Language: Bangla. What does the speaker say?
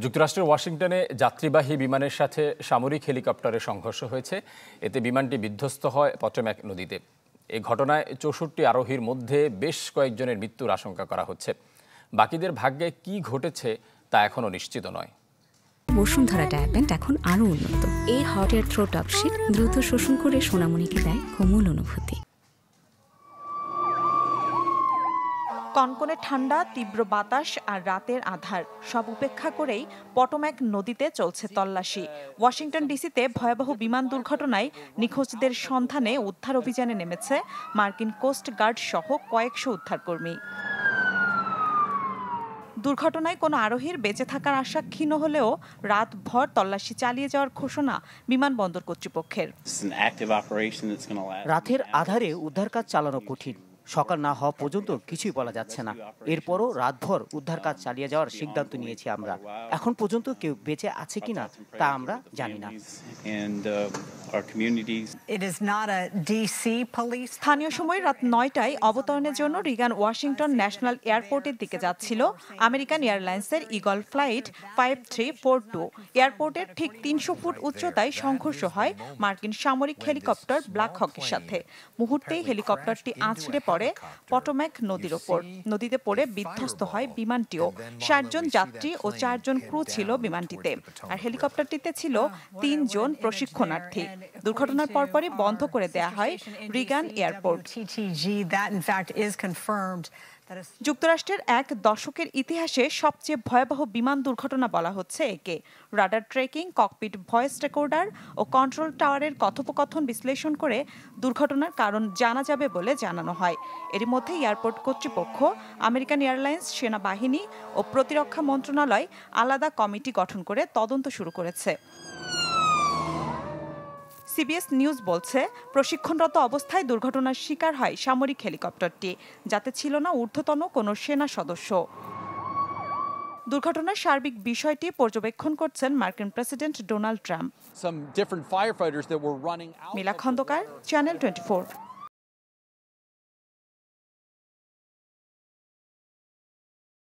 যুক্তরাষ্ট্রের ওয়াশিংটনে যাত্রীবাহী বিমানের সাথে সামরিক হেলিকপ্টারের সংঘর্ষ হয়েছে। এতে বিমানটি বিধ্বস্ত হয় পটোম্যাক নদীতে। এই ঘটনায় ৬৪ আরোহীর মধ্যে বেশ কয়েকজনের মৃত্যুর আশঙ্কা করা হচ্ছে। বাকিদের ভাগ্যে কি ঘটেছে তা এখনও নিশ্চিত নয়। বসুন্ধরা ডায়াপেন্ট এখন আরও উন্নত। এই hot air through top sheet দ্রুত শোষণ করে সোনামণিকে দেয় কোমল অনুভূতি। কনকনে ঠান্ডা, তীব্র বাতাস আর রাতের আঁধার সব উপেক্ষা করেই পটোম্যাক নদীতে চলছে তল্লাশি। ওয়াশিংটন ডিসিতে ভয়াবহ বিমান দুর্ঘটনায় নিখোঁজদের সন্ধানে উদ্ধার অভিযানে নেমেছে মার্কিন কোস্ট গার্ড সহ কয়েকশো উদ্ধারকর্মী। দুর্ঘটনায় কোনো আরোহীর বেঁচে থাকার আশা ক্ষীণ হলেও রাতভর তল্লাশি চালিয়ে যাওয়ার ঘোষণা বিমানবন্দর কর্তৃপক্ষের। রাতের আধারে উদ্ধার কাজ চালানো কঠিন। সকাল না হওয়া পর্যন্ত কিছুই বলা যাচ্ছে না। এরপরও রাতভর উদ্ধার কাজ চালিয়ে যাওয়ার সিদ্ধান্ত নিয়েছি আমরা। এখন পর্যন্ত কেউ বেঁচে আছে কিনা তা আমরা জানি না। স্থানীয় সময় রাত ৯টায় অবতরণের জন্য রিগান ওয়াশিংটন ন্যাশনাল এয়ারপোর্টের দিকে যাচ্ছিল আমেরিকান এয়ারলাইন্সের ইগল ফ্লাইট 5342। এয়ারপোর্টের ঠিক ৩০০ ফুট উচ্চতায় সংঘর্ষ হয় মার্কিন সামরিক হেলিকপ্টার ব্ল্যাক হকের সাথে। মুহূর্তেই হেলিকপ্টারটি আছড়ে পড়ে পটোম্যাক নদীর ওপর। নদীতে পড়ে বিধ্বস্ত হয় বিমানটিও। ৬০ জন যাত্রী ও ৪ জন ক্রু ছিল বিমানটিতে, আর হেলিকপ্টারটিতে ছিল ৩ জন প্রশিক্ষণার্থী। দুর্ঘটনার পরপরই বন্ধ করে দেয়া হয় রিগান এয়ারপোর্ট। যুক্তরাষ্ট্রের এক দশকের ইতিহাসে সবচেয়ে ভয়াবহ বিমান দুর্ঘটনা বলা হচ্ছে একে। Radar tracking, cockpit voice recorder ও কন্ট্রোল টাওয়ারের কথোপকথন বিশ্লেষণ করে দুর্ঘটনার কারণ জানা যাবে বলে জানানো হয়। এরই মধ্যে এয়ারপোর্ট কর্তৃপক্ষ, আমেরিকান এয়ারলাইন্স, সেনাবাহিনী ও প্রতিরক্ষা মন্ত্রণালয় আলাদা কমিটি গঠন করে তদন্ত শুরু করেছে। সিবিএস নিউজ বলছে, প্রশিক্ষণরত অবস্থায় দুর্ঘটনার শিকার হয় সামরিক হেলিকপ্টারটি, যাতে ছিল না ঊর্ধ্বতন কোনো সেনা সদস্য। দুর্ঘটনার সার্বিক বিষয়টি পর্যবেক্ষণ করছেন মার্কিন প্রেসিডেন্ট ডোনাল্ড ট্রাম্প। মিলা খন্দকার, চ্যানেল 24।